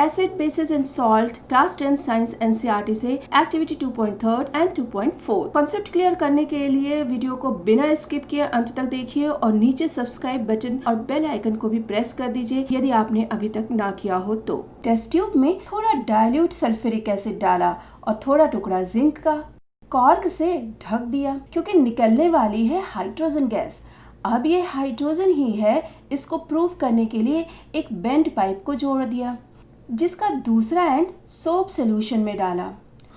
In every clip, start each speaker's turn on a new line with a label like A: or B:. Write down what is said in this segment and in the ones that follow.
A: Acid basis and salt class 10 science NCERT से activity 2.3 and 2.4। Concept clear करने के लिए वीडियो को बिना स्किप किए अंत तक देखिए और नीचे सब्सक्राइब बटन और बेल आइकन को भी प्रेस कर दीजिए यदि आपने अभी तक ना किया हो तो। टेस्ट ट्यूब में थोड़ा डाइल्यूट सल्फ्यूरिक एसिड डाला और थोड़ा टुकड़ा जिंक का, कॉर्क से ढक दिया क्योंकि निकलने वाली है हाइड्रोजन गैस। अब ये हाइड्रोजन ही है, इसको प्रूव करने के लिए एक बेंड पाइप को जोड़ दिया जिसका दूसरा एंड सोप सॉल्यूशन में डाला।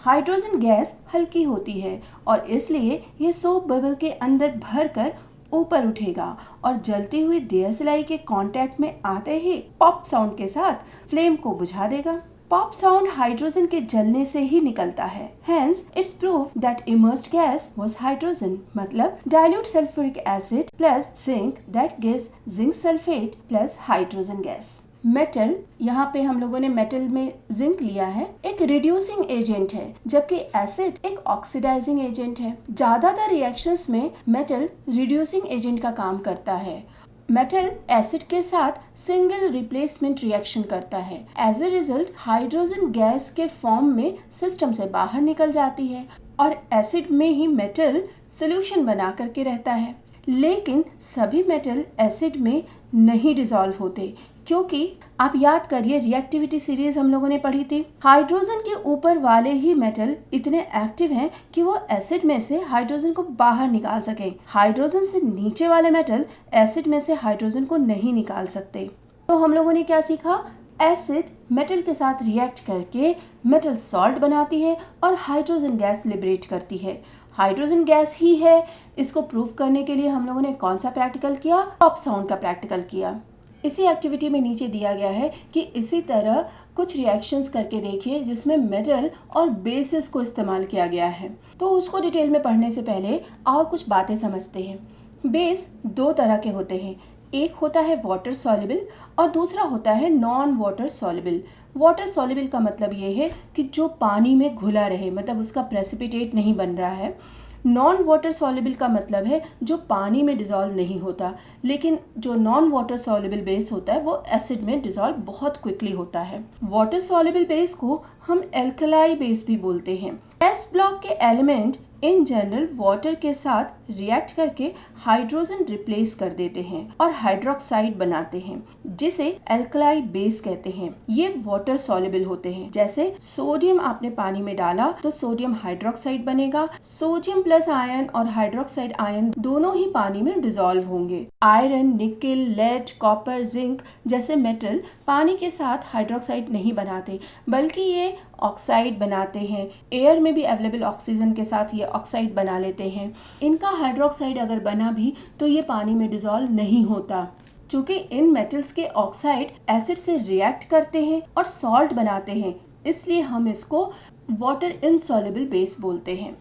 A: हाइड्रोजन गैस हल्की होती है और इसलिए ये सोप बबल के अंदर भरकर ऊपर उठेगा और जलती हुई दियसलाई के कांटेक्ट में आते ही पॉप साउंड के साथ फ्लेम को बुझा देगा। पॉप साउंड हाइड्रोजन के जलने से ही निकलता है। Hence, it's proof that immersed gas was hydrogen. मतलब dilute sulfuric acid plus zinc that gives zinc sulfate plus hydrogen gas. Metal, यहाँ पे हम लोगों ने मेटल में जिंक लिया है, एक रिड्यूसिंग एजेंट है जबकि एसिड एक ऑक्सीडाइजिंग एजेंट है। ज्यादातर रिएक्शंस में मेटल रिड्यूसिंग एजेंट का काम करता है। मेटल एसिड के साथ सिंगल रिप्लेसमेंट रिएक्शन करता है। As a result hydrogen gas के फॉर्म में सिस्टम से बाहर निकल जाती है और एसिड में ही मेटल सोल्यूशन बना करके रहता है। लेकिन सभी मेटल एसिड में नहीं डिसॉल्व होते क्योंकि आप याद करिए रिएक्टिविटी सीरीज हम लोगों ने पढ़ी थी। हाइड्रोजन के ऊपर वाले ही मेटल इतने एक्टिव हैं कि वो एसिड में से हाइड्रोजन को बाहर निकाल सके। हाइड्रोजन से नीचे वाले मेटल एसिड में से हाइड्रोजन को नहीं निकाल सकते। तो हम लोगों ने क्या सीखा? एसिड मेटल के साथ रिएक्ट करके मेटल सॉल्ट बनाती है और हाइड्रोजन गैस लिबरेट करती है। हाइड्रोजन गैस ही है, इसको प्रूव करने के लिए हम लोगों ने कौन सा प्रैक्टिकल किया? पॉप साउंड का प्रैक्टिकल किया। इसी एक्टिविटी में नीचे दिया गया है कि इसी तरह कुछ रिएक्शंस करके देखिए जिसमें मेटल और बेसिस को इस्तेमाल किया गया है। तो उसको डिटेल में पढ़ने से पहले और कुछ बातें समझते हैं। बेस दो तरह के होते हैं, एक होता है वाटर सॉल्युबल और दूसरा होता है non water soluble. Water soluble का मतलब ये है कि जो पानी में घुला रहे, मतलब उसका प्रेसिपिटेट नहीं बन रहा है। नॉन वाटर सॉल्युबल का मतलब है जो पानी में डिसॉल्व नहीं होता, लेकिन जो नॉन वाटर सॉल्युबल बेस होता है वो एसिड में डिसॉल्व बहुत क्विकली होता है। वाटर सॉल्युबल बेस को हम एल्कलाई बेस भी बोलते हैं। एस ब्लॉक के एलिमेंट इन जनरल वाटर के साथ रिएक्ट करके हाइड्रोजन रिप्लेस कर देते हैं और हाइड्रोक्साइड बनाते हैं जिसे एल्कलाई बेस कहते हैं। ये वाटर सॉल्युबल होते हैं। जैसे सोडियम आपने पानी में डाला तो सोडियम हाइड्रोक्साइड बनेगा। सोडियम प्लस आयन और हाइड्रोक्साइड आयन दोनों ही पानी में डिसॉल्व होंगे। Iron, nickel, lead, copper, zinc जैसे मेटल पानी के साथ हाइड्रोक्साइड नहीं बनाते बल्कि ये ऑक्साइड बनाते हैं। एयर में भी अवेलेबल ऑक्सीजन के साथ ये ऑक्साइड बना लेते हैं। इनका हाइड्रोक्साइड अगर बना भी तो ये पानी में डिसॉल्व नहीं होता। चूंकि इन मेटल्स के ऑक्साइड एसिड से रिएक्ट करते हैं और सॉल्ट बनाते हैं, इसलिए हम इसको वाटर इनसॉल्युबल बेस बोलते हैं।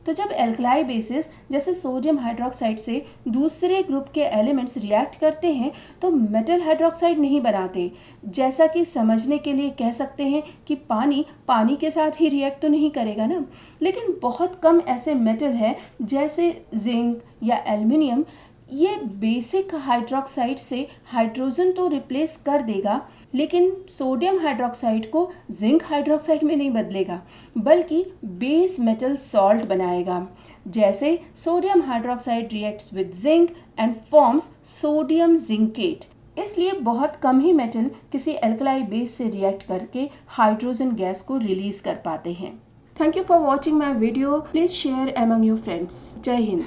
A: तो जब एल्कलाई बेसिस जैसे सोडियम हाइड्रोक्साइड से दूसरे ग्रुप के एलिमेंट्स रिएक्ट करते हैं तो मेटल हाइड्रोक्साइड नहीं बनाते। जैसा कि समझने के लिए कह सकते हैं कि पानी के साथ ही रिएक्ट तो नहीं करेगा ना, लेकिन बहुत कम ऐसे मेटल है जैसे जिंक या एल्युमिनियम, ये बेसिक हाइड्रोक्साइड से हाइड्रोजन तो रिप्लेस कर देगा लेकिन सोडियम हाइड्रोक्साइड को जिंक हाइड्रोक्साइड में नहीं बदलेगा बल्कि बेस मेटल सॉल्ट बनाएगा। जैसे sodium hydroxide reacts with zinc and forms sodium zincate. इसलिए बहुत कम ही मेटल किसी एल्कलाई बेस से रिएक्ट करके हाइड्रोजन गैस को रिलीज कर पाते हैं। Thank you for watching my video. Please share among your friends. जय हिंद।